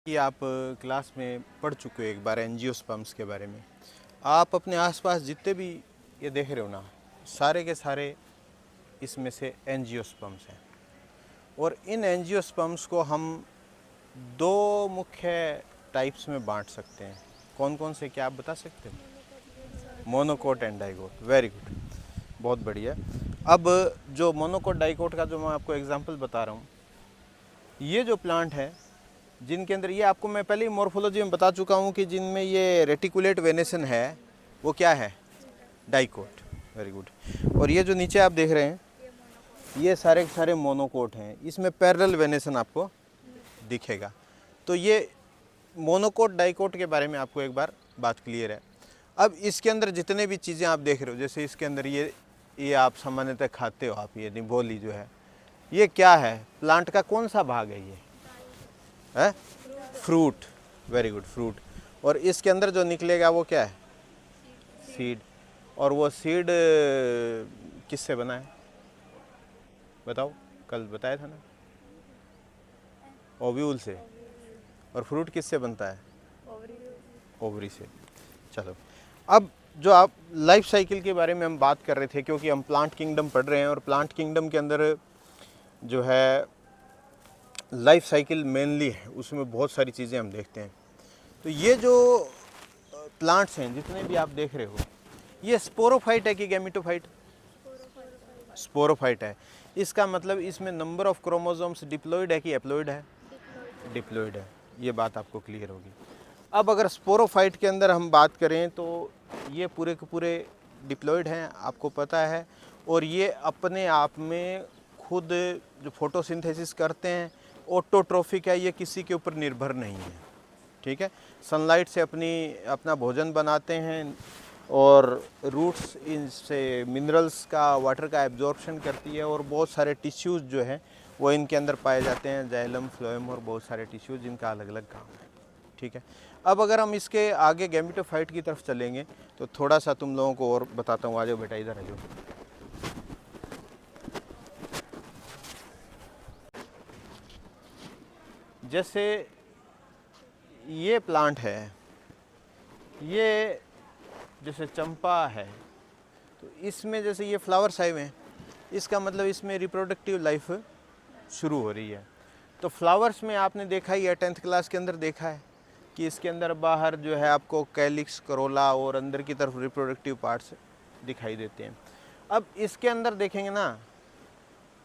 कि आप क्लास में पढ़ चुके हो एक बार एंजियोस्पर्म्स के बारे में। आप अपने आसपास जितने भी ये देख रहे हो ना, सारे के सारे इसमें से एंजियोस्पर्म्स हैं। और इन एंजियोस्पर्म्स को हम दो मुख्य टाइप्स में बांट सकते हैं। कौन कौन से, क्या आप बता सकते हो? Monocot and dicot. Very good, बहुत बढ़िया। अब जो मोनोकोट डाइकोट का जो मैं आपको एग्जांपल बता रहा हूँ, ये जो प्लांट है जिनके अंदर, ये आपको मैं पहले ही मॉर्फोलॉजी में बता चुका हूँ कि जिनमें ये रेटिकुलेट वेनेसन है वो क्या है? डाइकोट। Very good. और ये जो नीचे आप देख रहे हैं ये सारे के सारे मोनोकोट हैं। इसमें पैरेलल वेनेसन आपको दिखेगा। तो ये मोनोकोट डाइकोट के बारे में आपको एक बार बात क्लियर है। अब इसके अंदर जितने भी चीज़ें आप देख रहे हो, जैसे इसके अंदर ये आप सामान्यतः खाते हो आप, ये निबोली जो है, ये क्या है? प्लांट का कौन सा भाग है? ये है फ्रूट। Very good, fruit. और इसके अंदर जो निकलेगा वो क्या है? सीड। और वो सीड किससे बना है? बताओ, कल बताया था ना, ओव्यूल से। और फ्रूट किससे बनता है? ओवरी से। चलो, अब जो आप लाइफ साइकिल के बारे में हम बात कर रहे थे, क्योंकि हम प्लांट किंगडम पढ़ रहे हैं और प्लांट किंगडम के अंदर जो है लाइफ साइकिल मेनली है, उसमें बहुत सारी चीज़ें हम देखते हैं। तो ये जो प्लांट्स हैं जितने भी आप देख रहे हो, ये स्पोरोफाइट है कि गैमेटोफाइट? स्पोरोफाइट है। इसका मतलब इसमें नंबर ऑफ क्रोमोसोम्स डिप्लॉयड है कि एप्लॉयड है? डिप्लॉयड है। ये बात आपको क्लियर होगी। अब अगर स्पोरोफाइट के अंदर हम बात करें तो ये पूरे के पूरे डिप्लॉयड हैं, आपको पता है। और ये अपने आप में खुद जो फोटोसिंथेसिस करते हैं, ऑटोट्रोफिक है, ये किसी के ऊपर निर्भर नहीं है। ठीक है, सनलाइट से अपना भोजन बनाते हैं और रूट्स इनसे मिनरल्स का, वाटर का एब्जॉर्प्शन करती है। और बहुत सारे टिश्यूज़ जो हैं वो इनके अंदर पाए जाते हैं, जाइलम, फ्लोएम और बहुत सारे टिश्यूज़ जिनका अलग अलग काम है। ठीक है, अब अगर हम इसके आगे गैमेटोफाइट की तरफ चलेंगे तो थोड़ा सा तुम लोगों को और बताता हूँ। आ जाओ बेटा, इधर आ जाओ। जैसे ये प्लांट है, ये जैसे चंपा है, तो इसमें जैसे ये फ्लावर्स आए हुए हैं, इसका मतलब इसमें रिप्रोडक्टिव लाइफ शुरू हो रही है। तो फ्लावर्स में आपने देखा ही है, 10th क्लास के अंदर देखा है कि इसके अंदर बाहर जो है आपको कैलिक्स, करोला और अंदर की तरफ रिप्रोडक्टिव पार्ट्स दिखाई देते हैं। अब इसके अंदर देखेंगे ना,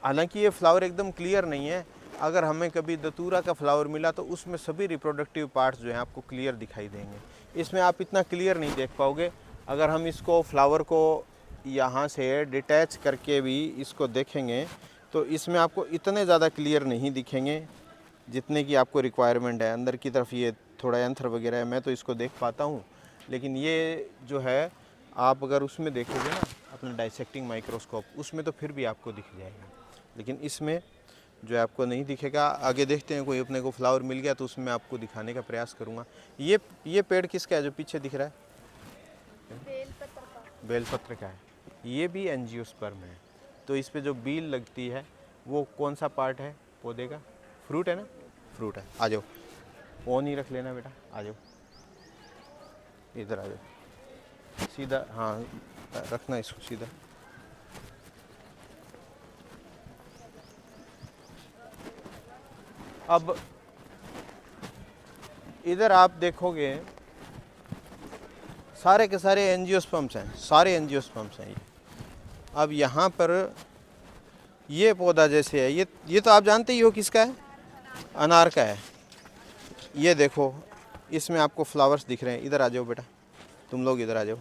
हालांकि ये फ्लावर एकदम क्लियर नहीं है, अगर हमें कभी दतूरा का फ्लावर मिला तो उसमें सभी रिप्रोडक्टिव पार्ट्स जो हैं आपको क्लियर दिखाई देंगे। इसमें आप इतना क्लियर नहीं देख पाओगे। अगर हम इसको फ्लावर को यहाँ से डिटैच करके भी इसको देखेंगे तो इसमें आपको इतने ज़्यादा क्लियर नहीं दिखेंगे जितने की आपको रिक्वायरमेंट है। अंदर की तरफ ये थोड़ा एंथर वगैरह है, मैं तो इसको देख पाता हूँ, लेकिन ये जो है आप अगर उसमें देखोगे ना अपना डाइसेक्टिंग माइक्रोस्कोप, उसमें तो फिर भी आपको दिख जाएगा, लेकिन इसमें जो है आपको नहीं दिखेगा। आगे देखते हैं, कोई अपने को फ्लावर मिल गया तो उसमें आपको दिखाने का प्रयास करूँगा। ये पेड़ किसका है जो पीछे दिख रहा है? बेलपत्र का है। ये भी एंजियोस्पर्म है। तो इस पे जो बील लगती है वो कौन सा पार्ट है पौधे का? फ्रूट है ना? फ्रूट है। आ जाओ, ऑन ही रख लेना बेटा, आ जाओ, इधर आ जाओ सीधा। हाँ, रखना इसको सीधा। अब इधर आप देखोगे सारे के सारे एंजियोस्पर्म्स हैं, सारे एंजियोस्पर्म्स हैं ये। अब यहाँ पर ये पौधा जैसे है, ये तो आप जानते ही हो किसका है? अनार का है। ये देखो, इसमें आपको फ्लावर्स दिख रहे हैं। इधर आ जाओ बेटा, तुम लोग इधर आ जाओ।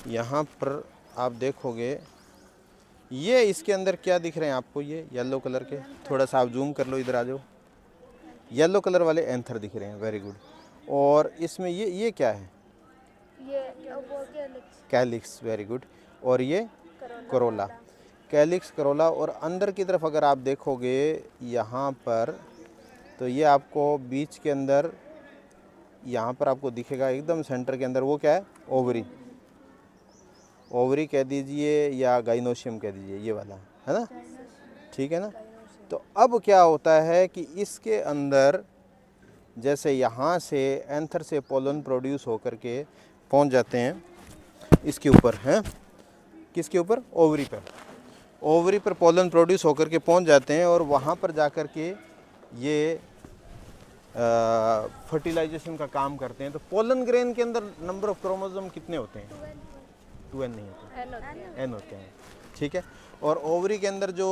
यहाँ पर आप देखोगे ये इसके अंदर क्या दिख रहे हैं आपको? ये येलो कलर के, थोड़ा सा आप जूम कर लो, इधर आ जाओ। येलो कलर वाले एंथर दिख रहे हैं। Very good. और इसमें ये क्या है? कैलिक्स। Very good. और ये करोला। Calyx, Corolla. और अंदर की तरफ अगर आप देखोगे यहाँ पर, तो ये आपको बीच के अंदर यहाँ पर आपको दिखेगा एकदम सेंटर के अंदर, वो क्या है? ओवरी। ओवरी कह दीजिए या गाइनोशियम कह दीजिए, ये वाला है ना? ठीक है ना? तो अब क्या होता है कि इसके अंदर जैसे यहाँ से एंथर से पोलन प्रोड्यूस होकर के पहुँच जाते हैं इसके ऊपर हैं, किसके ऊपर, ओवरी पर। ओवरी पर पोलन प्रोड्यूस होकर के पहुँच जाते हैं और वहाँ पर जाकर के ये फर्टिलाइजेशन का काम करते हैं। तो पोलन ग्रेन के अंदर नंबर ऑफ क्रोमोसोम कितने होते हैं? 2n नहीं होते, n होते हैं, ठीक है। और ओवरी के अंदर जो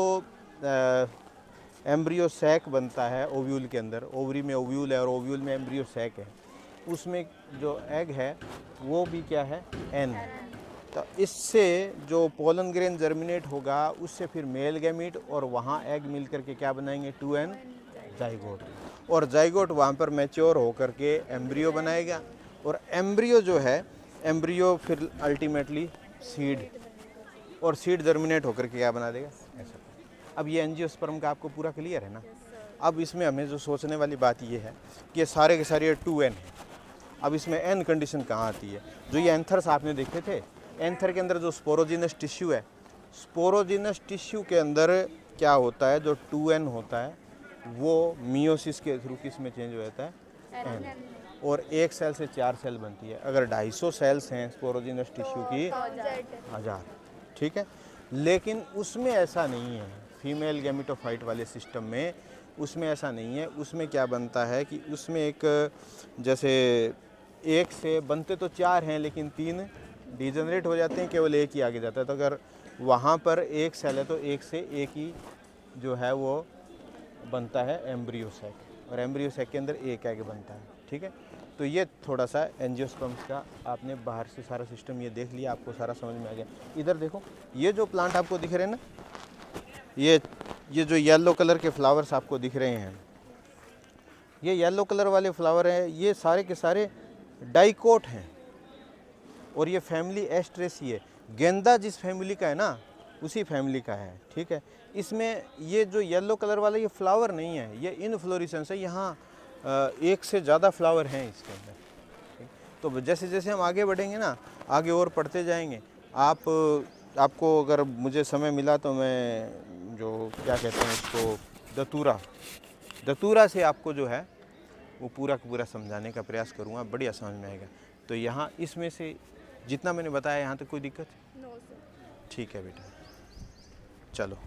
एम्ब्रियो सैक बनता है ओव्यूल के अंदर, ओवरी में ओव्यूल है और ओव्यूल में एम्ब्रियो सैक है, उसमें जो एग है वो भी क्या है, n है। तो इससे जो पोलन ग्रेन जर्मिनेट होगा उससे फिर मेल गैमीट और वहाँ एग मिल करके क्या बनाएंगे, 2n जाइगोट। और जाइगोट वहाँ पर मैच्योर होकर के एम्ब्रियो बनाएगा और एम्ब्रियो जो है, एम्ब्रियो फिर अल्टीमेटली सीड, और सीड जर्मिनेट होकर के क्या बना देगा, ऐसा। अब ये एंजियोस्पर्म का आपको पूरा क्लियर है ना। अब इसमें हमें जो सोचने वाली बात ये है कि ये सारे के सारे 2n है। अब इसमें n कंडीशन कहाँ आती है? जो ये एंथर्स आपने देखे थे, एंथर के अंदर जो स्पोरोजिनस टिश्यू है, स्पोरोजिनस टिश्यू के अंदर क्या होता है, जो 2n होता है वो मियोसिस के थ्रू किस में चेंज हो जाता है, n। और एक सेल से 4 सेल बनती है। अगर 250 सेल्स हैं स्पोरोजिनस टिश्यू की, 1000, ठीक है। लेकिन उसमें ऐसा नहीं है, फीमेल गैमेटोफाइट वाले सिस्टम में उसमें ऐसा नहीं है। उसमें क्या बनता है कि उसमें एक, जैसे एक से बनते तो 4 हैं लेकिन 3 डिजनरेट हो जाते हैं, केवल एक ही आगे जाता है। तो अगर वहाँ पर एक सेल है तो एक से एक ही जो है वो बनता है एम्ब्रियो सैक, और एम्ब्रियो सैक के अंदर एक एग बनता है, ठीक है। तो ये थोड़ा सा एंजियोस्पर्म्स का आपने बाहर से सारा सिस्टम ये देख लिया, आपको सारा समझ में आ गया। इधर देखो, ये जो प्लांट आपको दिख रहे हैं ना, ये जो येलो कलर के फ्लावर्स आपको दिख रहे हैं, ये येलो कलर वाले फ्लावर हैं, ये सारे के सारे डाइकोट हैं और ये फैमिली एस्ट्रेसी है। गेंदा जिस फैमिली का है ना, उसी फैमिली का है, ठीक है। इसमें ये जो येलो कलर वाला ये फ्लावर नहीं है, ये इनफ्लोरेसेंस है। यहाँ एक से ज़्यादा फ्लावर हैं इसके अंदर, ठीक। तो जैसे जैसे हम आगे बढ़ेंगे ना, आगे और पढ़ते जाएंगे। आपको अगर मुझे समय मिला तो मैं जो क्या कहते हैं इसको, दतूरा से आपको जो है वो पूरा का पूरा समझाने का प्रयास करूँगा, बढ़िया समझ में आएगा। तो यहाँ इसमें से जितना मैंने बताया यहाँ तक कोई दिक्कत? ठीक है बेटा, चलो।